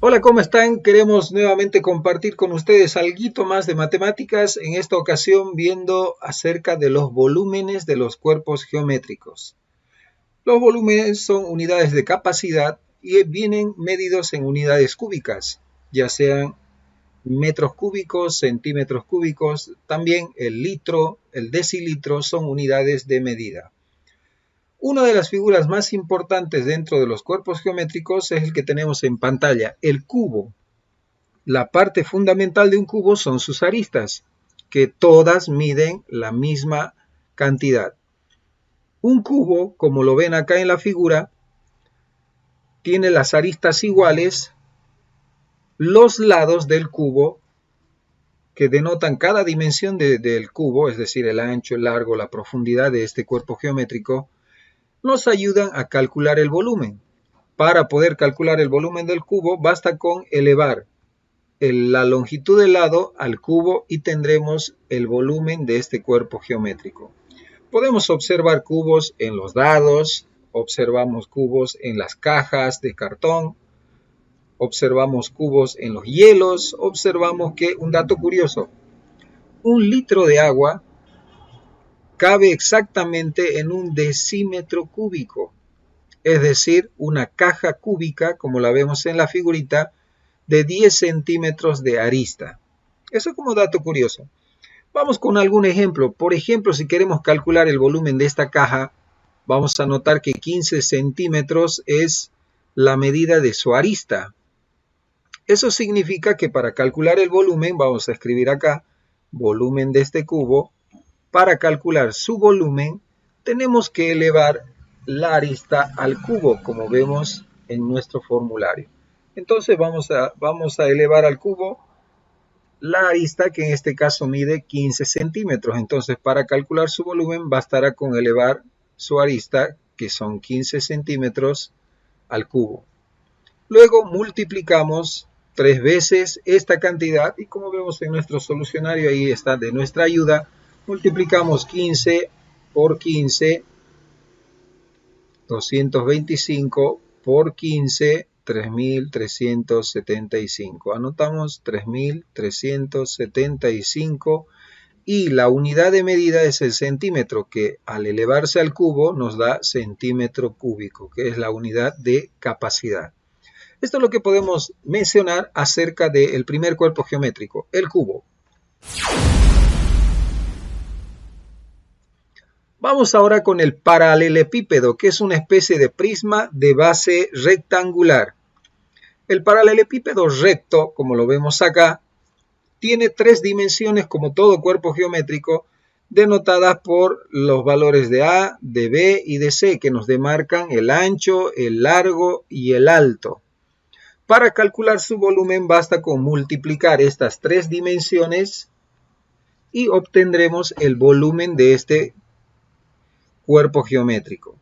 Hola, ¿cómo están? Queremos nuevamente compartir con ustedes algo más de matemáticas, en esta ocasión viendo acerca de los volúmenes de los cuerpos geométricos. Los volúmenes son unidades de capacidad y vienen medidos en unidades cúbicas, ya sean metros cúbicos, centímetros cúbicos, también el litro, el decilitro son unidades de medida. Una de las figuras más importantes dentro de los cuerpos geométricos es el que tenemos en pantalla, el cubo. La parte fundamental de un cubo son sus aristas, que todas miden la misma cantidad. Un cubo, como lo ven acá en la figura, tiene las aristas iguales, los lados del cubo, que denotan cada dimensión del cubo, es decir, el ancho, el largo, la profundidad de este cuerpo geométrico, nos ayudan a calcular el volumen. Para poder calcular el volumen del cubo, basta con elevar la longitud del lado al cubo y tendremos el volumen de este cuerpo geométrico. Podemos observar cubos en los dados, observamos cubos en las cajas de cartón, observamos cubos en los hielos, observamos que, un dato curioso, un litro de agua cabe exactamente en un decímetro cúbico, es decir, una caja cúbica, como la vemos en la figurita, de 10 centímetros de arista. Eso como dato curioso. Vamos con algún ejemplo. Por ejemplo, si queremos calcular el volumen de esta caja, vamos a notar que 15 centímetros es la medida de su arista. Eso significa que para calcular el volumen, vamos a escribir acá, volumen de este cubo. Para calcular su volumen, tenemos que elevar la arista al cubo, como vemos en nuestro formulario. Entonces vamos a elevar al cubo la arista, que en este caso mide 15 centímetros. Entonces, para calcular su volumen, bastará con elevar su arista, que son 15 centímetros, al cubo. Luego multiplicamos 3 veces esta cantidad, y como vemos en nuestro solucionario, ahí está de nuestra ayuda, multiplicamos 15 por 15, 225 por 15, 3.375. Anotamos 3.375 y la unidad de medida es el centímetro, que al elevarse al cubo nos da centímetro cúbico, que es la unidad de capacidad. Esto es lo que podemos mencionar acerca del primer cuerpo geométrico, el cubo. Vamos ahora con el paralelepípedo, que es una especie de prisma de base rectangular. El paralelepípedo recto, como lo vemos acá, tiene 3 dimensiones como todo cuerpo geométrico, denotadas por los valores de A, de B y de C, que nos demarcan el ancho, el largo y el alto. Para calcular su volumen basta con multiplicar estas 3 dimensiones y obtendremos el volumen de este cuerpo geométrico.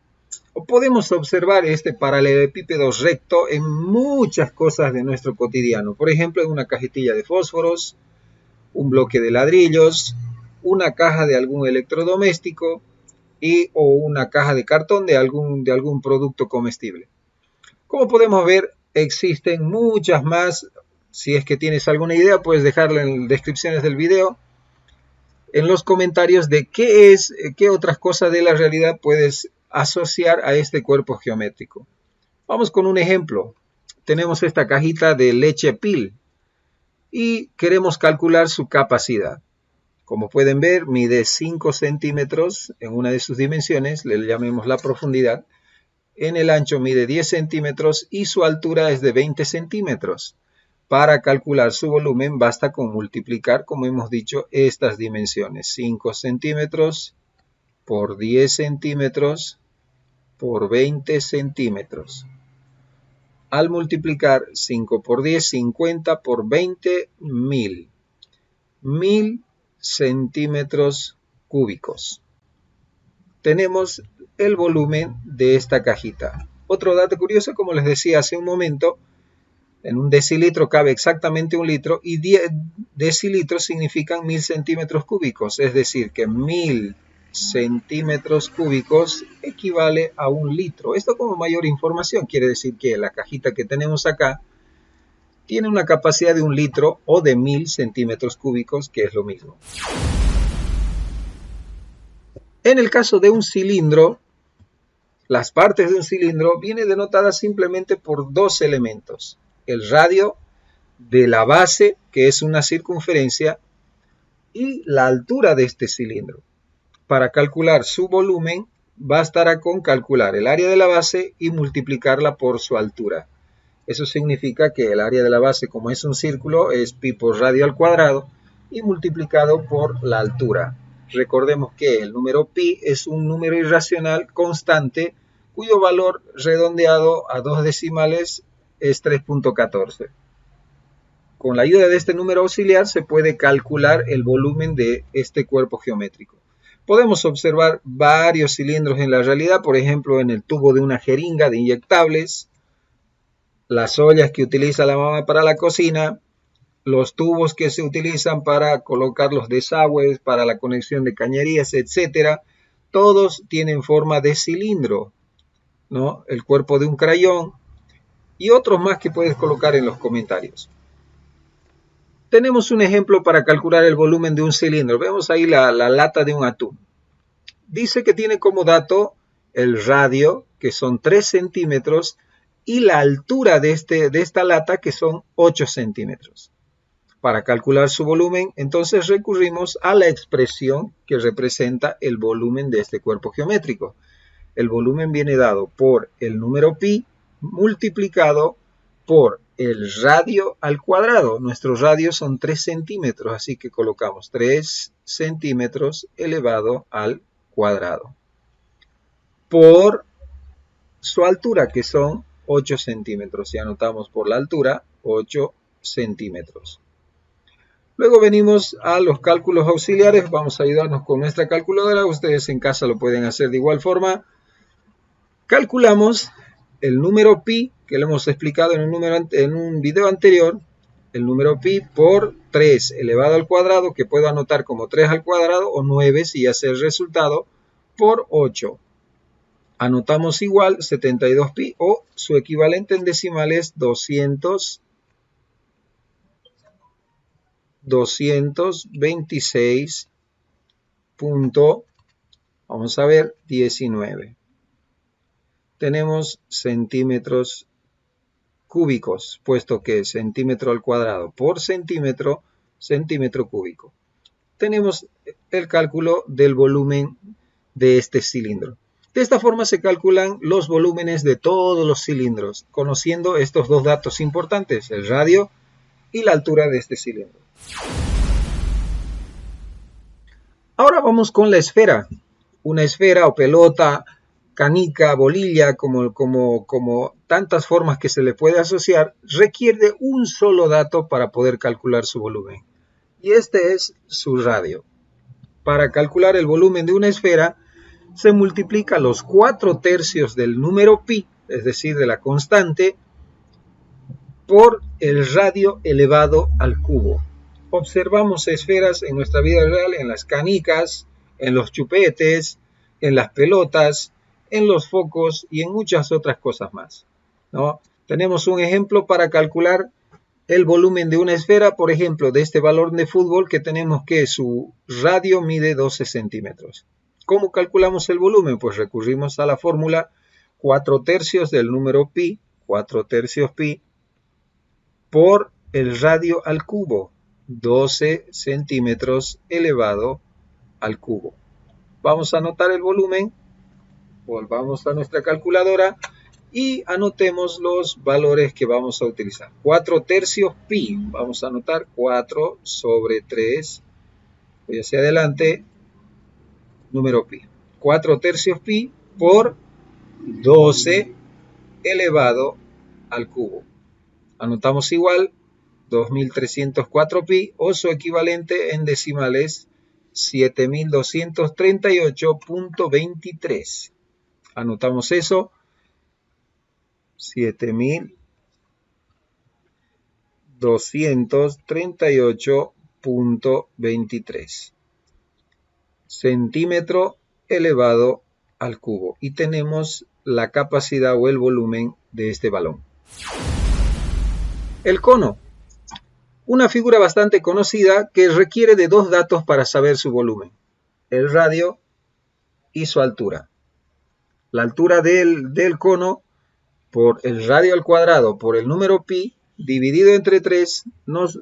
Podemos observar este paralelepípedo recto en muchas cosas de nuestro cotidiano. Por ejemplo, en una cajetilla de fósforos, un bloque de ladrillos, una caja de algún electrodoméstico o una caja de cartón de algún producto comestible. Como podemos ver, existen muchas más. Si es que tienes alguna idea, puedes dejarla en las descripciones del video, en los comentarios, de qué otras cosas de la realidad puedes asociar a este cuerpo geométrico. Vamos con un ejemplo. Tenemos esta cajita de leche Pil y queremos calcular su capacidad. Como pueden ver, mide 5 centímetros en una de sus dimensiones, le llamemos la profundidad. En el ancho mide 10 centímetros y su altura es de 20 centímetros. Para calcular su volumen basta con multiplicar, como hemos dicho, estas dimensiones. 5 centímetros por 10 centímetros por 20 centímetros. Al multiplicar 5 por 10, 50 por 20, 1000. 1000 centímetros cúbicos. Tenemos el volumen de esta cajita. Otro dato curioso, como les decía hace un momento, en un decilitro cabe exactamente un litro y 10 decilitros significan 1000 centímetros cúbicos, es decir, que 1000 centímetros cúbicos equivale a un litro. Esto como mayor información quiere decir que la cajita que tenemos acá tiene una capacidad de 1 litro o de 1000 centímetros cúbicos, que es lo mismo. En el caso de un cilindro, las partes de un cilindro vienen denotadas simplemente por dos elementos: el radio de la base, que es una circunferencia, y la altura de este cilindro. Para calcular su volumen, bastará con calcular el área de la base y multiplicarla por su altura. Eso significa que el área de la base, como es un círculo, es pi por radio al cuadrado y multiplicado por la altura. Recordemos que el número pi es un número irracional constante cuyo valor redondeado a 2 decimales es 3.14. Con la ayuda de este número auxiliar se puede calcular el volumen de este cuerpo geométrico. Podemos observar varios cilindros en la realidad, por ejemplo en el tubo de una jeringa de inyectables, las ollas que utiliza la mamá para la cocina, los tubos que se utilizan para colocar los desagües, para la conexión de cañerías, etc. Todos tienen forma de cilindro, ¿no? El cuerpo de un crayón y otros más que puedes colocar en los comentarios. Tenemos un ejemplo para calcular el volumen de un cilindro. Vemos ahí la lata de un atún. Dice que tiene como dato el radio, que son 3 centímetros, y la altura de esta lata, que son 8 centímetros. Para calcular su volumen, entonces recurrimos a la expresión que representa el volumen de este cuerpo geométrico. El volumen viene dado por el número pi multiplicado por el radio al cuadrado. Nuestro radio son 3 centímetros, así que colocamos 3 centímetros elevado al cuadrado. Por su altura, que son 8 centímetros. Y anotamos por la altura 8 centímetros. Luego venimos a los cálculos auxiliares. Vamos a ayudarnos con nuestra calculadora. Ustedes en casa lo pueden hacer de igual forma. Calculamos el número pi, que lo hemos explicado en un video anterior, el número pi por 3 elevado al cuadrado, que puedo anotar como 3 al cuadrado, o 9 si ya sé el resultado, por 8. Anotamos igual 72 pi, o su equivalente en decimales 226. Vamos a ver, 19. Tenemos centímetros cúbicos, puesto que centímetro al cuadrado por centímetro, centímetro cúbico. Tenemos el cálculo del volumen de este cilindro. De esta forma se calculan los volúmenes de todos los cilindros, conociendo estos dos datos importantes, el radio y la altura de este cilindro. Ahora vamos con la esfera. Una esfera o pelota, canica, bolilla, como tantas formas que se le puede asociar, requiere un solo dato para poder calcular su volumen. Y este es su radio. Para calcular el volumen de una esfera, se multiplica los 4/3 del número pi, es decir, de la constante, por el radio elevado al cubo. Observamos esferas en nuestra vida real, en las canicas, en los chupetes, en las pelotas, en los focos y en muchas otras cosas más, ¿no? Tenemos un ejemplo para calcular el volumen de una esfera, por ejemplo, de este balón de fútbol que tenemos que su radio mide 12 centímetros. ¿Cómo calculamos el volumen? Pues recurrimos a la fórmula 4/3 del número pi, 4/3 pi, por el radio al cubo, 12 centímetros elevado al cubo. Vamos a anotar el volumen, volvamos a nuestra calculadora y anotemos los valores que vamos a utilizar. 4/3 pi, vamos a anotar 4 sobre 3, voy hacia adelante, número pi. 4/3 pi por 12 elevado al cubo. Anotamos igual 2304 pi o su equivalente en decimales 7238.23. Anotamos eso, 7238.23. Centímetro elevado al cubo. Y tenemos la capacidad o el volumen de este balón. El cono, una figura bastante conocida que requiere de dos datos para saber su volumen, el radio y su altura. La altura del cono por el radio al cuadrado por el número pi dividido entre 3 nos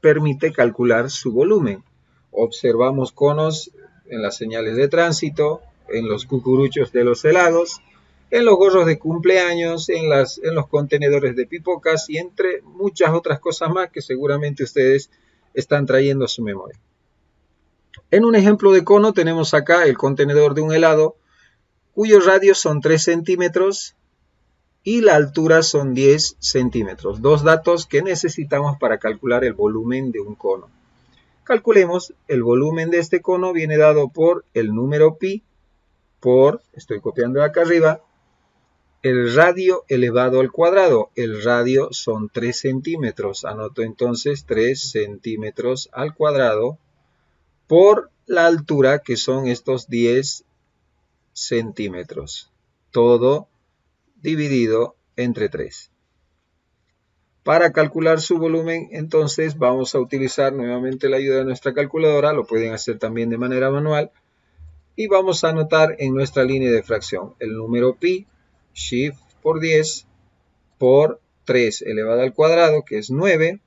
permite calcular su volumen. Observamos conos en las señales de tránsito, en los cucuruchos de los helados, en los gorros de cumpleaños, en los contenedores de pipocas y entre muchas otras cosas más que seguramente ustedes están trayendo a su memoria. En un ejemplo de cono tenemos acá el contenedor de un helado cuyo radio son 3 centímetros y la altura son 10 centímetros. Dos datos que necesitamos para calcular el volumen de un cono. Calculemos, el volumen de este cono viene dado por el número pi por, estoy copiando acá arriba, el radio elevado al cuadrado. El radio son 3 centímetros. Anoto entonces 3 centímetros al cuadrado por la altura que son estos 10 centímetros. Todo dividido entre 3. Para calcular su volumen, entonces vamos a utilizar nuevamente la ayuda de nuestra calculadora. Lo pueden hacer también de manera manual. Y vamos a anotar en nuestra línea de fracción el número pi, shift por 10, por 3 elevado al cuadrado, que es 9,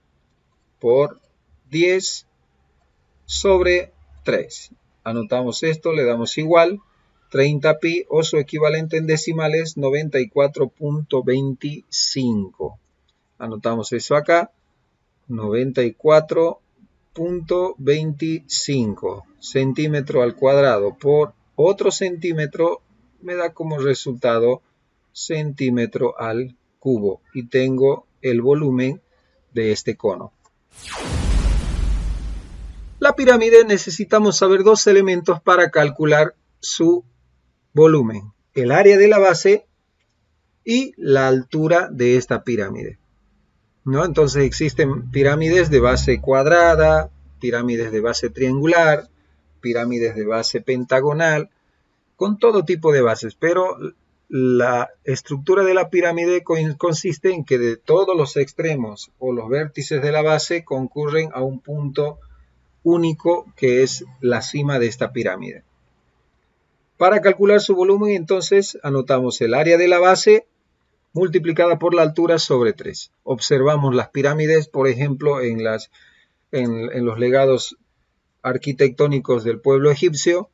por 10 sobre 3. Anotamos esto, le damos igual. 30 pi o su equivalente en decimales 94.25. Anotamos eso acá. 94.25 centímetro al cuadrado por otro centímetro me da como resultado centímetro al cubo y tengo el volumen de este cono. La pirámide necesitamos saber dos elementos para calcular su volumen, el área de la base y la altura de esta pirámide, ¿no? Entonces existen pirámides de base cuadrada, pirámides de base triangular, pirámides de base pentagonal, con todo tipo de bases, pero la estructura de la pirámide consiste en que de todos los extremos o los vértices de la base concurren a un punto único que es la cima de esta pirámide. Para calcular su volumen, entonces, anotamos el área de la base multiplicada por la altura sobre 3. Observamos las pirámides, por ejemplo, en los legados arquitectónicos del pueblo egipcio,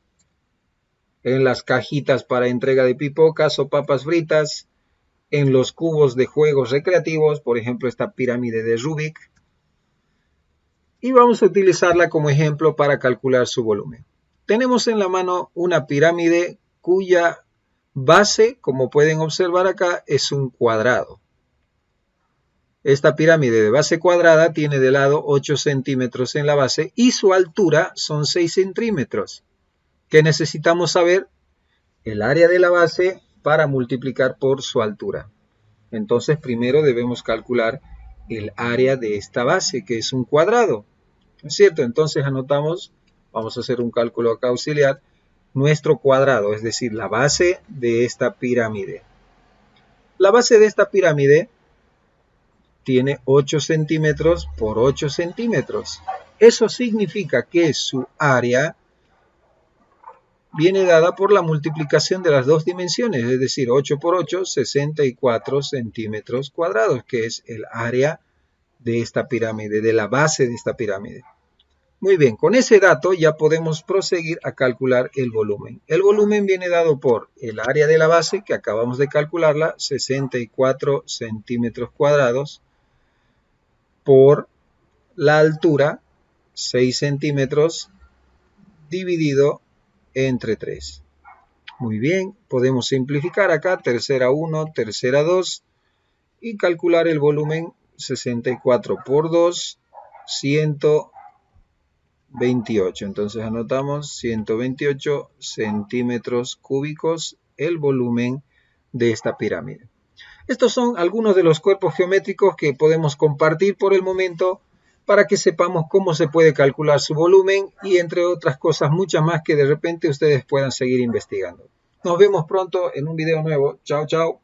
en las cajitas para entrega de pipocas o papas fritas, en los cubos de juegos recreativos, por ejemplo, esta pirámide de Rubik. Y vamos a utilizarla como ejemplo para calcular su volumen. Tenemos en la mano una pirámide cuya base, como pueden observar acá, es un cuadrado. Esta pirámide de base cuadrada tiene de lado 8 centímetros en la base y su altura son 6 centímetros. ¿Qué necesitamos saber? El área de la base para multiplicar por su altura. Entonces primero debemos calcular el área de esta base, que es un cuadrado. ¿No es cierto? Entonces anotamos, vamos a hacer un cálculo acá auxiliar, nuestro cuadrado, es decir, la base de esta pirámide. La base de esta pirámide tiene 8 centímetros por 8 centímetros. Eso significa que su área viene dada por la multiplicación de las dos dimensiones, es decir, 8 por 8, 64 centímetros cuadrados, que es el área de esta pirámide, de la base de esta pirámide. Muy bien, con ese dato ya podemos proseguir a calcular el volumen. El volumen viene dado por el área de la base, que acabamos de calcularla, 64 centímetros cuadrados, por la altura, 6 centímetros, dividido entre 3. Muy bien, podemos simplificar acá, tercera 1, tercera 2, y calcular el volumen 64 por 2, 128. Entonces anotamos 128 centímetros cúbicos el volumen de esta pirámide. Estos son algunos de los cuerpos geométricos que podemos compartir por el momento para que sepamos cómo se puede calcular su volumen y entre otras cosas muchas más que de repente ustedes puedan seguir investigando. Nos vemos pronto en un video nuevo. Chao, chao.